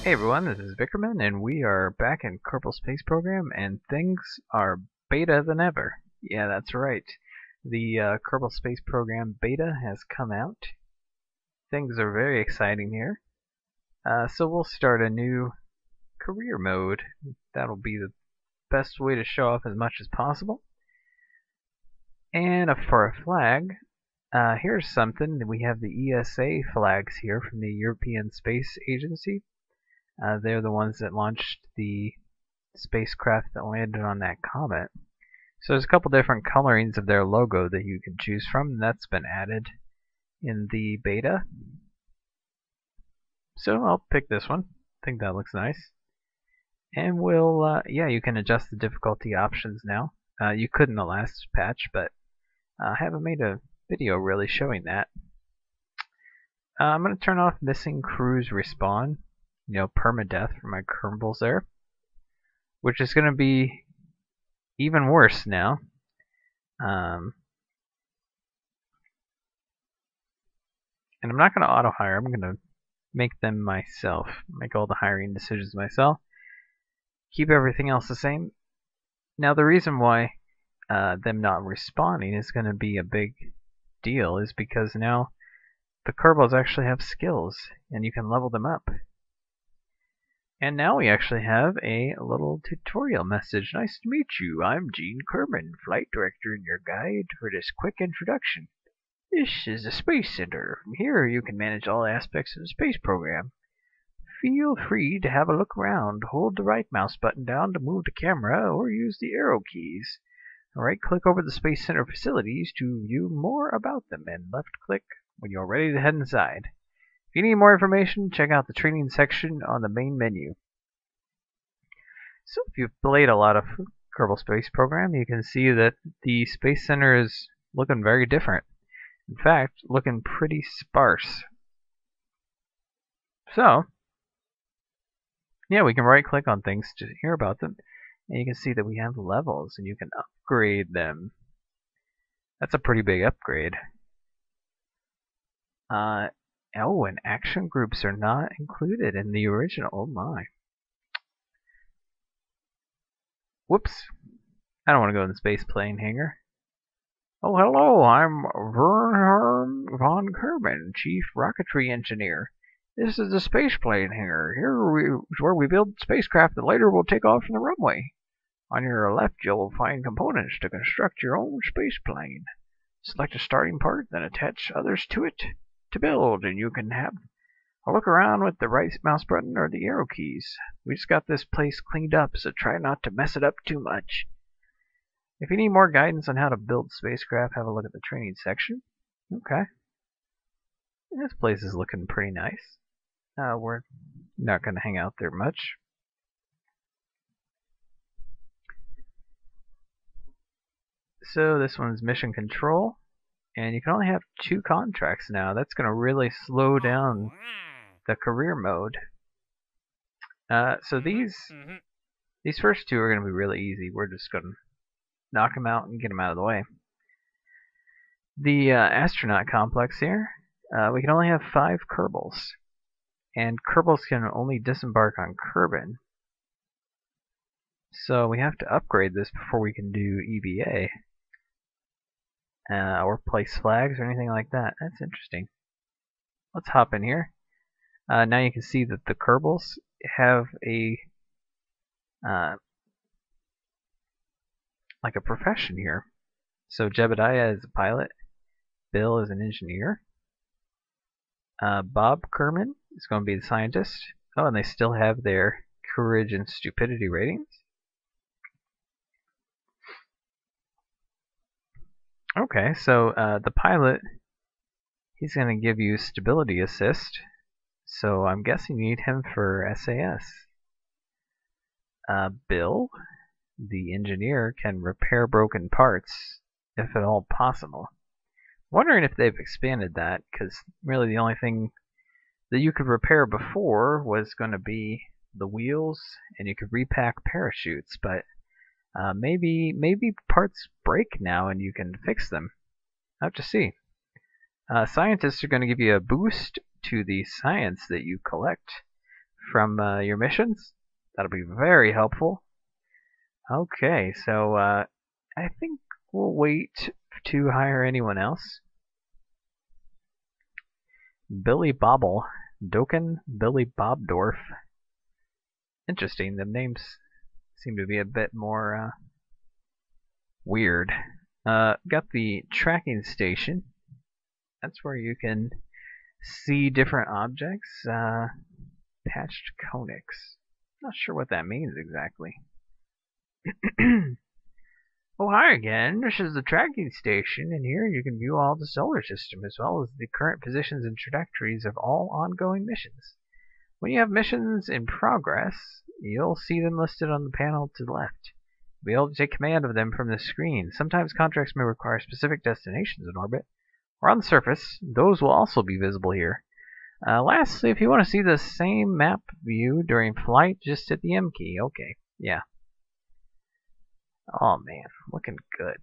Hey everyone, this is Vickerman, and we are back in Kerbal Space Program, and things are beta than ever. Yeah, that's right. The Kerbal Space Program beta has come out. Things are very exciting here. So we'll start a new career mode. That'll be the best way to show off as much as possible. And for a flag, here's something. We have the ESA flags here from the European Space Agency. They're the ones that launched the spacecraft that landed on that comet. So there's a couple different colorings of their logo that you can choose from, and that's been added in the beta. So I'll pick this one. I think that looks nice. And we'll, you can adjust the difficulty options now. You could in the last patch, but I haven't made a video really showing that. I'm going to turn off missing crews respawn. Permadeath for my kerbals there, which is going to be even worse now. And I'm not going to auto hire. I'm going to make them myself, make all the hiring decisions myself, keep everything else the same. Now the reason why them not respawning is going to be a big deal is because now the kerbals actually have skills and you can level them up. And now we actually have a little tutorial message. Nice to meet you. I'm Gene Kerman, Flight Director, and your guide for this quick introduction. This is the Space Center. From here you can manage all aspects of the space program. Feel free to have a look around. Hold the right mouse button down to move the camera or use the arrow keys. Right-click over the Space Center facilities to view more about them, and left-click when you're ready to head inside. If you need more information, check out the training section on the main menu. So if you've played a lot of Kerbal Space Program, you can see that the Space Center is looking very different. In fact, looking pretty sparse. So, yeah, we can right-click on things to hear about them. And you can see that we have levels, and you can upgrade them. That's a pretty big upgrade. Oh, and action groups are not included in the original. Oh my. Whoops. I don't want to go in the space plane hangar. Oh, hello. I'm Werner von Kerman, Chief Rocketry Engineer. This is the space plane hangar. Here is where we build spacecraft that later will take off from the runway. On your left, you'll find components to construct your own space plane. Select a starting part, then attach others to it to build, and you can have a look around with the right mouse button or the arrow keys. We just got this place cleaned up, so try not to mess it up too much. If you need more guidance on how to build spacecraft, have a look at the training section. Okay. This place is looking pretty nice. We're not going to hang out there much. So this one's mission control. And you can only have 2 contracts now. That's going to really slow down the career mode. So these first 2 are going to be really easy. We're just going to knock them out and get them out of the way. The astronaut complex here, we can only have 5 kerbals. And kerbals can only disembark on Kerbin. So we have to upgrade this before we can do EVA. Or place flags or anything like that. That's interesting. Let's hop in here. Now you can see that the kerbals have a like a profession here. So Jebediah is a pilot. Bill is an engineer. Bob Kerman is going to be the scientist. Oh, and they still have their courage and stupidity ratings. Okay, so the pilot, he's going to give you stability assist, so I'm guessing you need him for SAS. Bill, the engineer, can repair broken parts, if at all possible. Wondering if they've expanded that, because really the only thing that you could repair before was going to be the wheels, and you could repack parachutes, but maybe parts break now and you can fix them. I'll have to see. Scientists are going to give you a boost to the science that you collect from your missions. That'll be very helpful. Okay, so I think we'll wait to hire anyone else. Billy Bobble. Doken Billy Bobdorf. Interesting, the names seem to be a bit more weird. Got the tracking station. That's where you can see different objects. Patched conics. Not sure what that means exactly. Oh, hi again. This is the tracking station, and here you can view all the solar system as well as the current positions and trajectories of all ongoing missions. When you have missions in progress, you'll see them listed on the panel to the left. You'll be able to take command of them from the screen. Sometimes contracts may require specific destinations in orbit or on the surface. Those will also be visible here. Lastly, if you want to see the same map view during flight, just hit the M key. Okay, yeah. Oh man, looking good.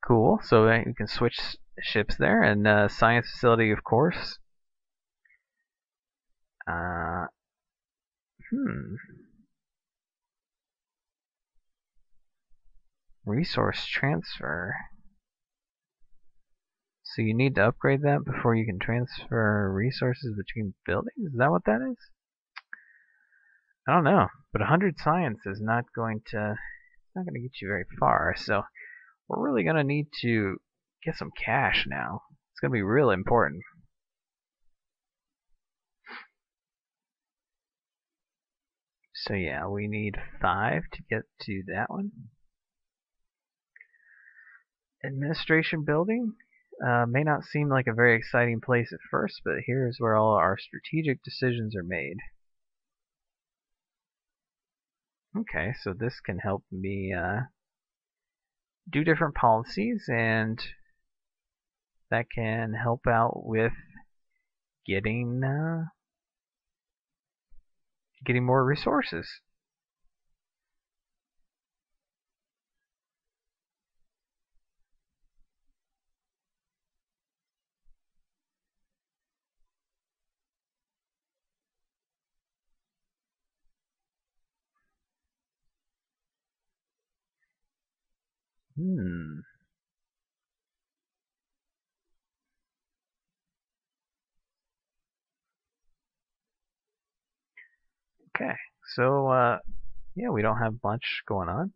Cool, so you can switch ships there, and science facility, of course. Resource transfer. So you need to upgrade that before you can transfer resources between buildings? Is that what that is? I don't know, but 100 science is not going to get you very far. So we're really going to need to get some cash now. It's going to be really important. So yeah, we need 5 to get to that one. Administration building. May not seem like a very exciting place at first, but here's where all our strategic decisions are made. Okay, so this can help me do different policies, and that can help out with getting more resources. Okay, so yeah, we don't have much going on.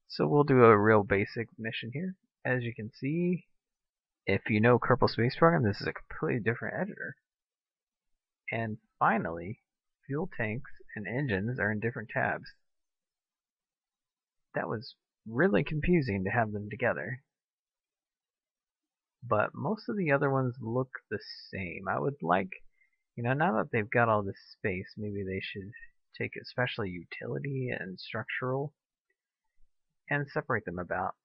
So we'll do a real basic mission here. As you can see, if you know Kerbal Space Program, this is a completely different editor. And finally, fuel tanks and engines are in different tabs. That was really confusing to have them together. But most of the other ones look the same. I would like, now that they've got all this space, maybe they should take especially utility and structural and separate them out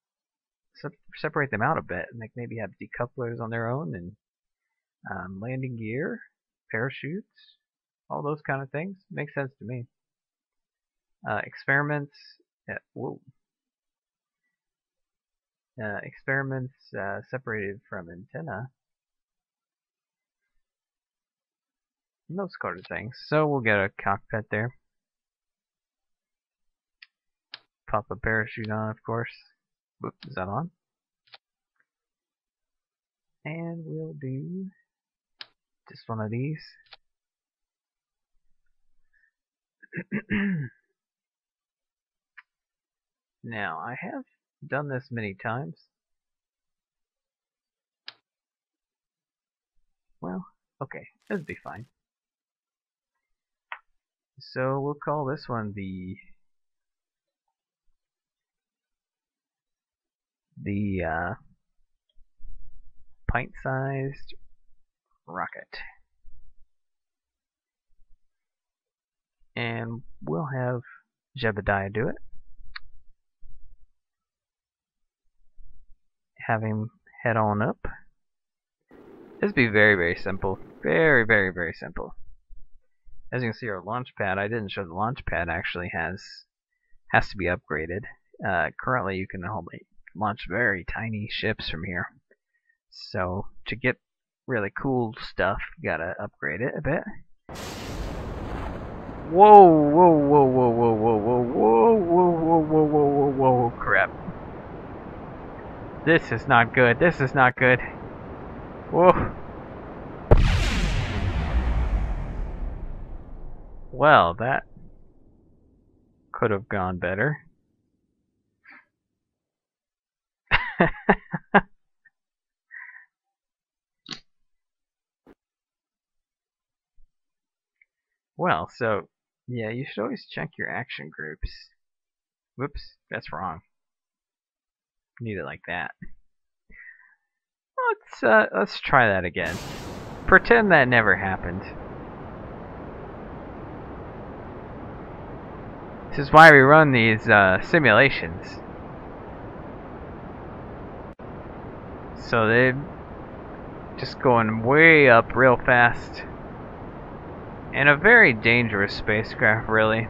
a bit, and maybe have decouplers on their own, and landing gear, parachutes, all those kind of things. Makes sense to me. Experiments. Experiments separated from antenna. And those sort of things. So we'll get a cockpit there. Pop a parachute on, of course. Whoops, is that on? And we'll do just one of these. Now, I have done this many times. Well, okay, this will be fine. So we'll call this one the pint-sized rocket. And we'll have Jebediah do it. Have him head on up. This will be very, very simple. Very, very, very simple. As you can see, our launch pad, I didn't show the launch pad, actually has to be upgraded. Currently, you can only launch very tiny ships from here. So to get really cool stuff. You gotta upgrade it a bit. Whoa, whoa, whoa, whoa, whoa, whoa, whoa, whoa, whoa, whoa, whoa, whoa, whoa, whoa, crap. This is not good. This is not good. Whoa. Well, that could have gone better. Well, so, yeah, you should always check your action groups. Whoops, that's wrong. Need it like that. Let's try that again. Pretend that never happened. This is why we run these simulations. So they're just going way up real fast. And a very dangerous spacecraft, really.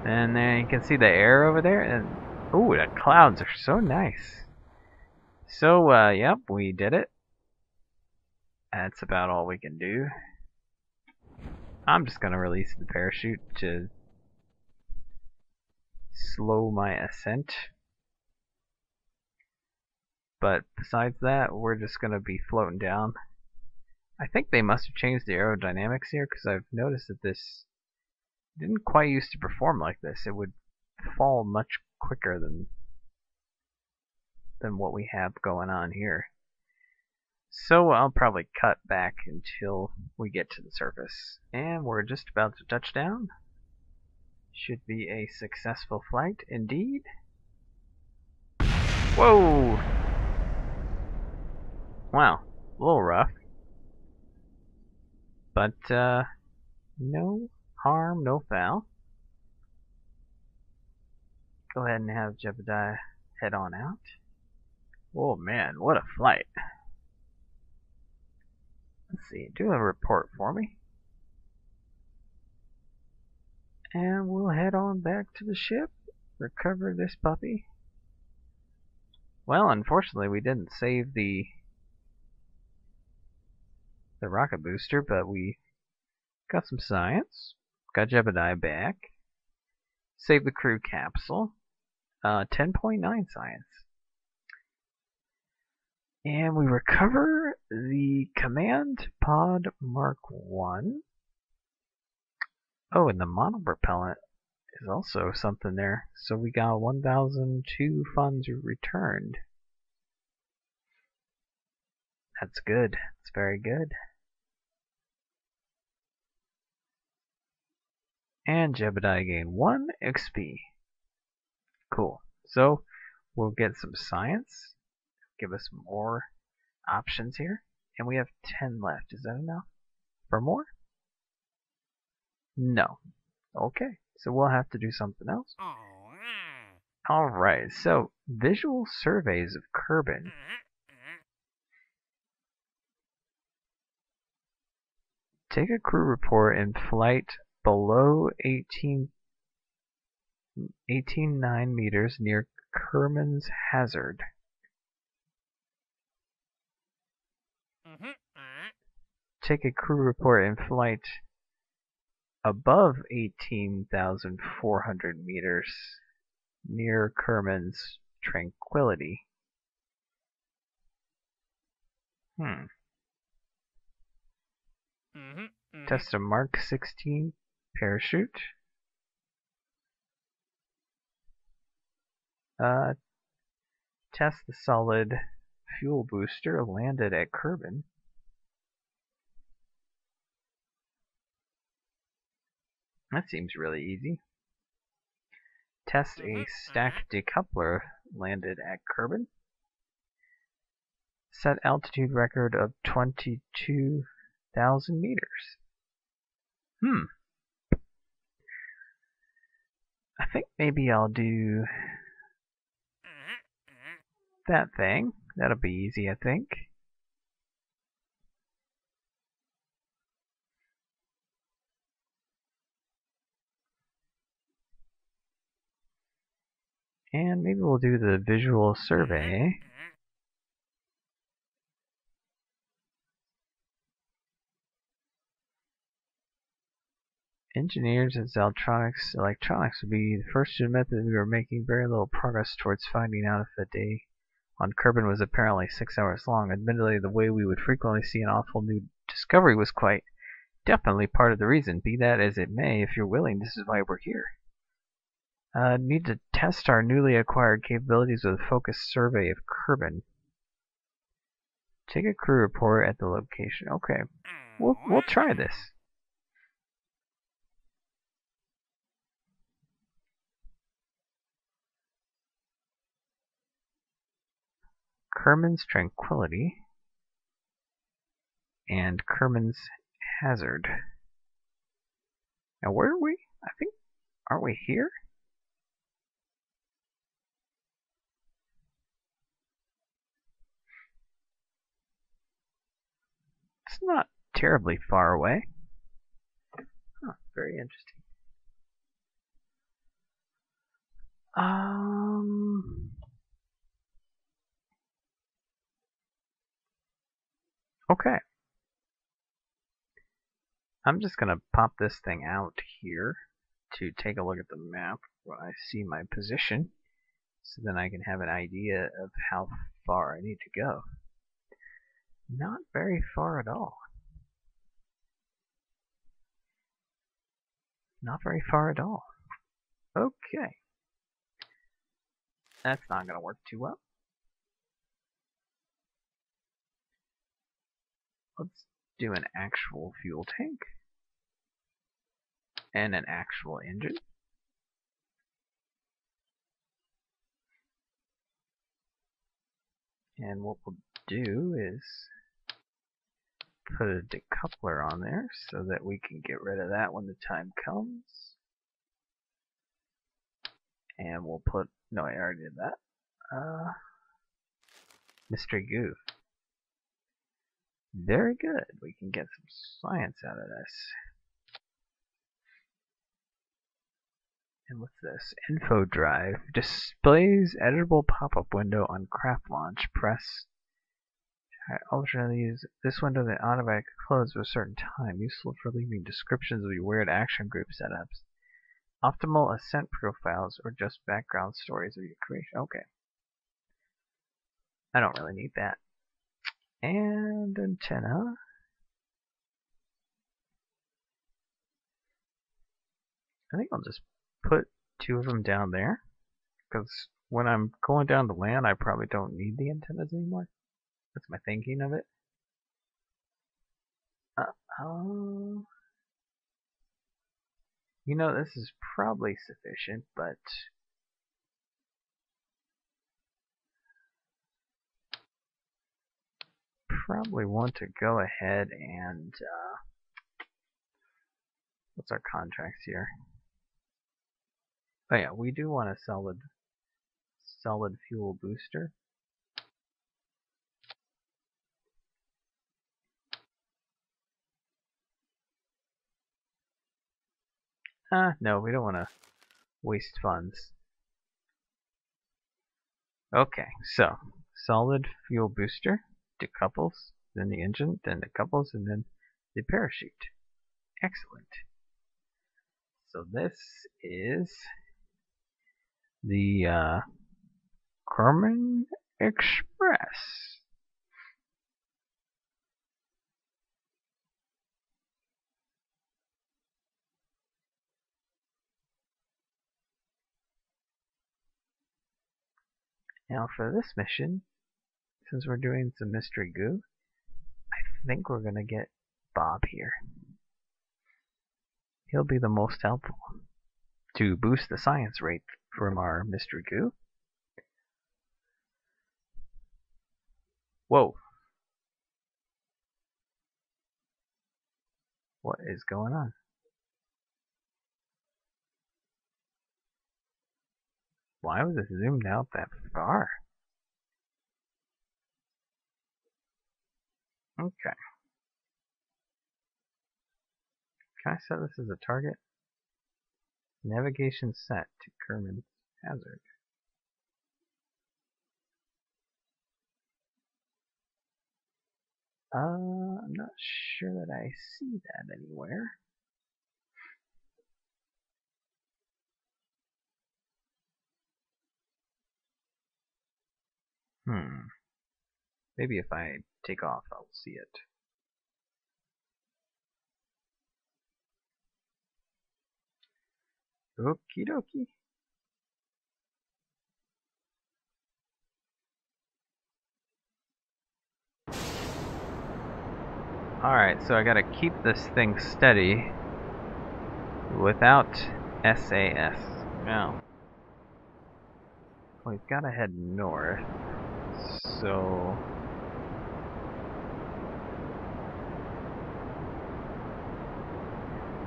And then you can see the air over there. And ooh, the clouds are so nice. So, yep, we did it. That's about all we can do. I'm just gonna release the parachute to slow my ascent. But besides that, we're just gonna be floating down. I think they must have changed the aerodynamics here, because I've noticed that this didn't quite used to perform like this. It would fall much quicker than what we have going on here. So I'll probably cut back until we get to the surface. And we're just about to touch down. Should be a successful flight indeed. Whoa! Wow, a little rough. But, no harm, no foul. Go ahead and have Jebediah head on out. Oh man, what a flight. Let's see, do a report for me. And we'll head on back to the ship, recover this puppy. Well, unfortunately, we didn't save the rocket booster, but we got some science, got Jebediah back, saved the crew capsule, 10.9 science. And we recover the command pod Mark 1. Oh, and the monopropellant is also something there. So we got 1,002 funds returned. That's good. It's very good. And Jebediah gained 1 XP. Cool. So we'll get some science. Give us more options here. And we have 10 left. Is that enough for more? No. Okay. So we'll have to do something else. Alright, so visual surveys of Kerbin. Take a crew report in flight below 18.9 meters near Kerman's Hazard. Take a crew report in flight above 18,400 meters near Kerman's Tranquility. Test a Mark 16 parachute. Test the solid fuel booster landed at Kerbin. That seems really easy. Test a stacked decoupler landed at Kerbin. Set altitude record of 22,000 meters. I think maybe I'll do that thing. That'll be easy, I think. And maybe we'll do the visual survey. Engineers at Electronics would be the first to admit that we were making very little progress towards finding out if the day on Kerbin was apparently 6 hours long. Admittedly, the way we would frequently see an awful new discovery was quite definitely part of the reason. Be that as it may, if you're willing, this is why we're here. Need to test our newly acquired capabilities with a focused survey of Kerbin. Take a crew report at the location. Okay, we'll try this. Kerman's Tranquility and Kerman's Hazard. Now where are we? I think, aren't we here? It's not terribly far away. Huh, very interesting. Okay. I'm just gonna pop this thing out here to take a look at the map where I see my position, so then I can have an idea of how far I need to go. Not very far at all. Not very far at all. Okay. That's not gonna work too well. Let's do an actual fuel tank and an actual engine. And what we'll do is put a decoupler on there so that we can get rid of that when the time comes. And we'll put, no, I already did that. Mystery goo. Very good. We can get some science out of this. And what's this? Info drive. Displays editable pop-up window on craft launch. Press. Alternately use this window that automatically closes at a certain time. Useful for leaving descriptions of your weird action group setups. Optimal ascent profiles or just background stories of your creation. Okay. I don't really need that. And antenna. I think I'll just put 2 of them down there, because when I'm going down to land, I probably don't need the antennas anymore. That's my thinking of it. You know, this is probably sufficient, but probably want to go ahead and what's our contracts here? Oh yeah, we do want a solid fuel booster. No, we don't want to waste funds. Okay, so solid fuel booster, decouples, then the engine, then decouples, and then the parachute. Excellent. So this is the Carmen Express. Now for this mission, since we're doing some mystery goo, I think we're going to get Bob here. He'll be the most helpful to boost the science rate from our mystery goo. Whoa. What is going on? Why was it zoomed out that far? Okay. Can I set this as a target? Navigation set to Kerman's Hazard. I'm not sure that I see that anywhere. Maybe if I take off, I'll see it. Okie dokie. Alright, so I gotta keep this thing steady without SAS. Now, we've gotta head north, so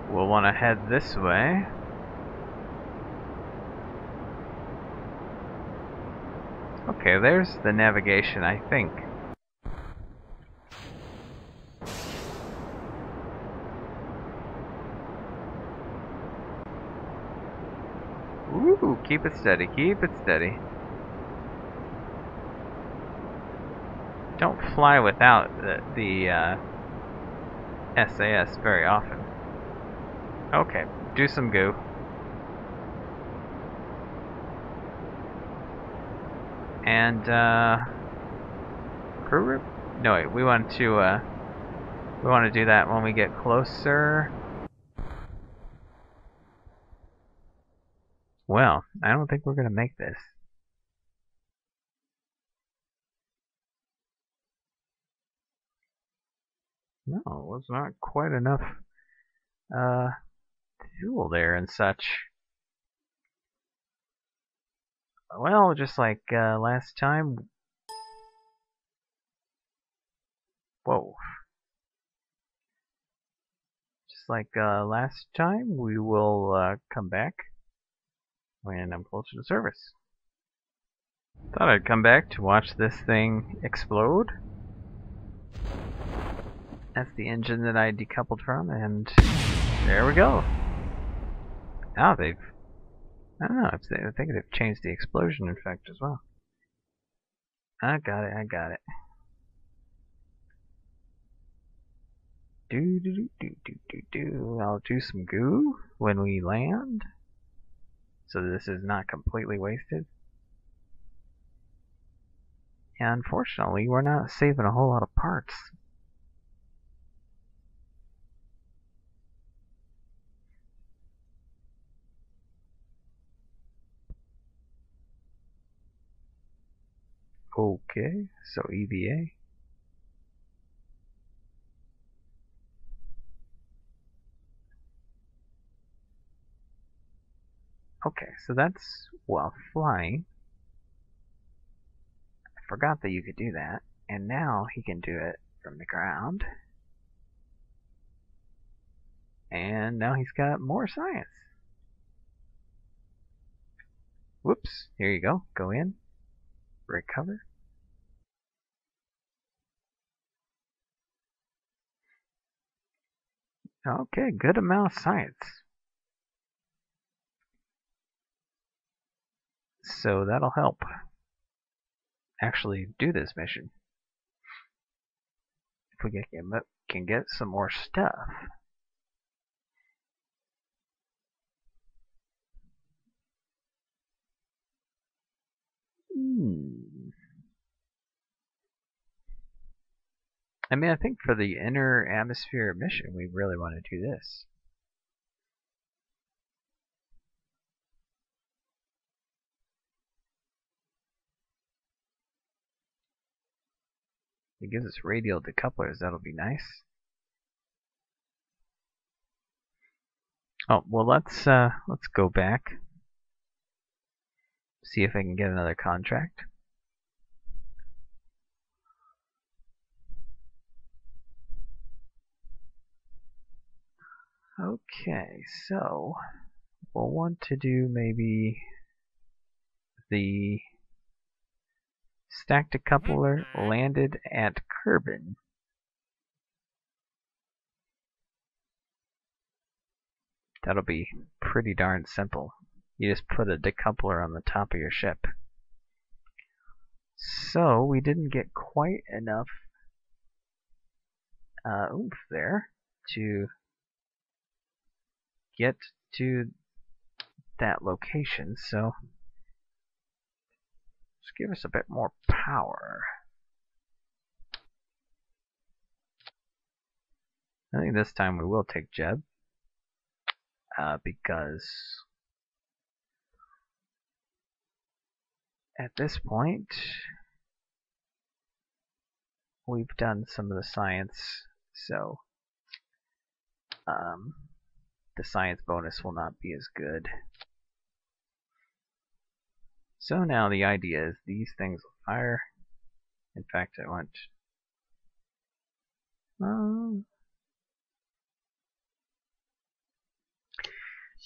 we'll want to head this way. Okay, there's the navigation, I think. Ooh, keep it steady, keep it steady. Don't fly without the SAS very often. Okay, do some goo. And crew room? No, wait, we want to do that when we get closer. Well, I don't think we're gonna make this. No, it was not quite enough fuel there and such. Well, just like last time. Whoa. Just like last time, we will come back when I'm closer to service. Thought I'd come back to watch this thing explode. That's the engine that I decoupled from, and there we go. Now they've, I don't know, I think they've changed the explosion effect as well. I got it, I got it. I'll do some goo when we land, so this is not completely wasted. And unfortunately, we're not saving a whole lot of parts. Okay, so EVA. Okay, so that's while flying. I forgot that you could do that, and now he can do it from the ground. And now he's got more science. Whoops, here you go. Go in, recover. Okay, good amount of science. So that'll help actually do this mission. If we can get some more stuff. I mean, I think for the inner atmosphere mission, we really want to do this. It gives us radial decouplers. That'll be nice. Oh well, let's go back. See if I can get another contract. Okay, so we'll want to do maybe the stack decoupler landed at Kerbal. That'll be pretty darn simple. You just put a decoupler on the top of your ship. So we didn't get quite enough oomph there to get to that location, so just give us a bit more power. I think this time we will take Jeb, because at this point we've done some of the science, so the science bonus will not be as good. So now the idea is these things will fire. In fact, I want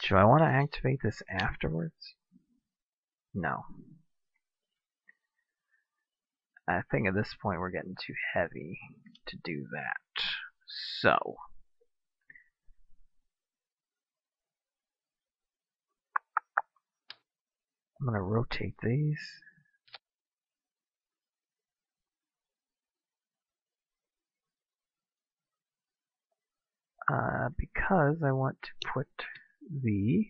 do I want to activate this afterwards? No. I think at this point we're getting too heavy to do that. So I'm going to rotate these. Because I want to put the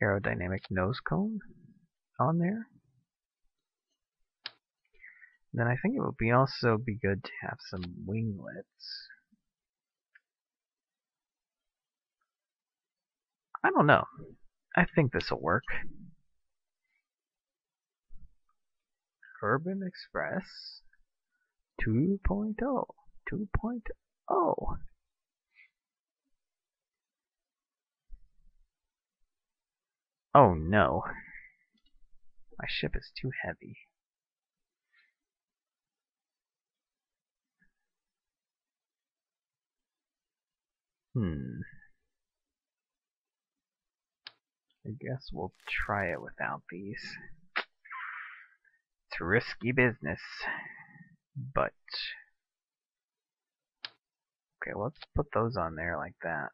aerodynamic nose cone on there. Then I think it would also be good to have some winglets. I don't know. I think this will work. Urban Express 2.0. 2.0. Oh no. My ship is too heavy. I guess we'll try it without these. It's risky business. But okay, let's put those on there like that.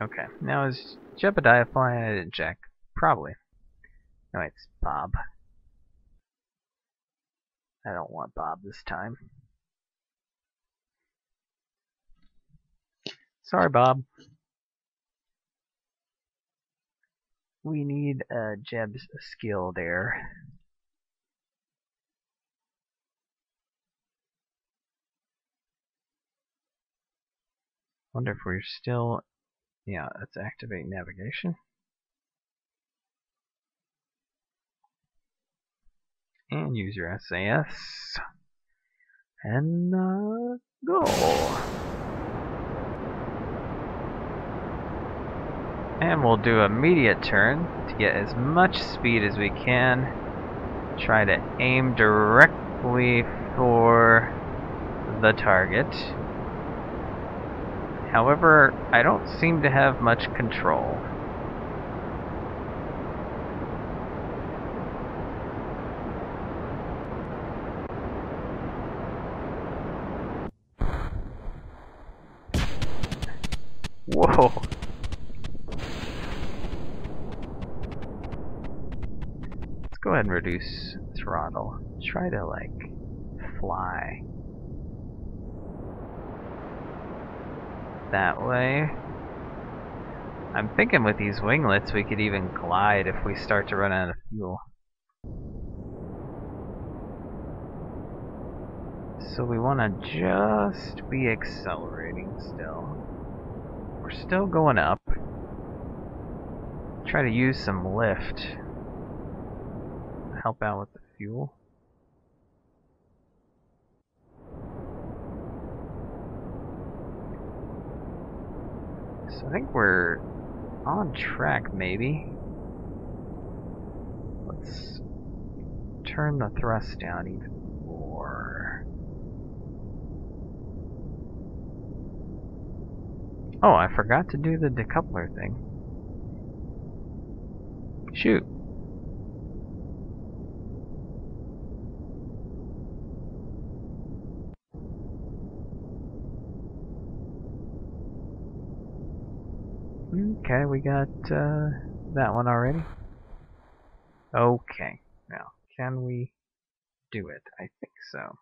Okay, now is Jebediah flying at Jack? Probably. No, it's Bob. I don't want Bob this time. Sorry, Bob. We need Jeb's skill there. Wonder if we're still... Yeah, let's activate navigation. And use your SAS. And go! And we'll do an immediate turn to get as much speed as we can. Try to aim directly for the target. However, I don't seem to have much control. Whoa! Let's go ahead and reduce throttle. Try to, like, fly. That way. I'm thinking with these winglets we could even glide if we start to run out of fuel. So we want to just be accelerating still. We're still going up. Try to use some lift to help out with the fuel. So I think we're on track, maybe. Let's turn the thrust down even more. Oh, I forgot to do the decoupler thing. Shoot. Okay, we got that one already. Okay, now, can we do it? I think so.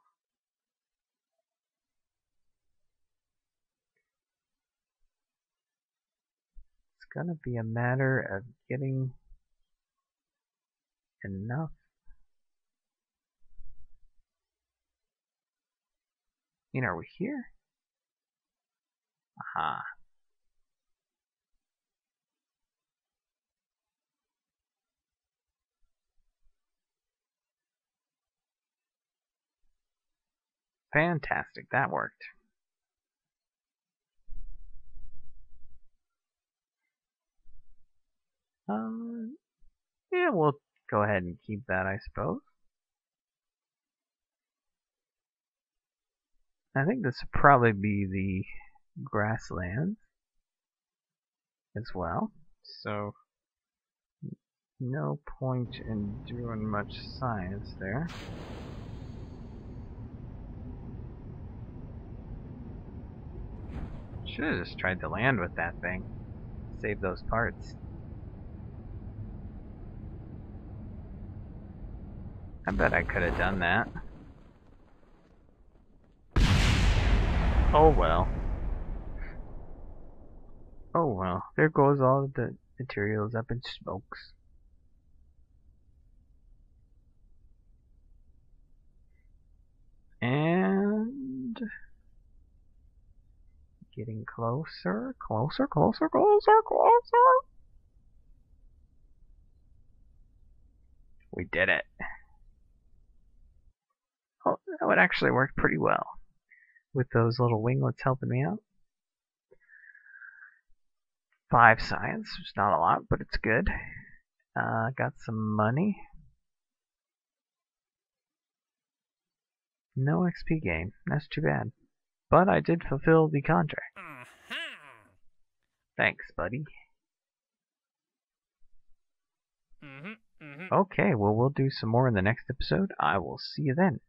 It's gonna be a matter of getting enough. Are we here? Aha. Fantastic, that worked. Yeah, we'll go ahead and keep that, I suppose. I think this would probably be the grasslands as well. So, no point in doing much science there. Should have just tried to land with that thing. Save those parts. I bet I could have done that. Oh well. Oh well. There goes all the materials up in smokes. And getting closer, closer, closer, closer, closer. We did it. Oh, that would actually work pretty well with those little winglets helping me out. 5 science, it's not a lot, but it's good. Got some money. No XP gain. That's too bad. But I did fulfill the contract. Thanks, buddy. Okay, well, we'll do some more in the next episode. I will see you then.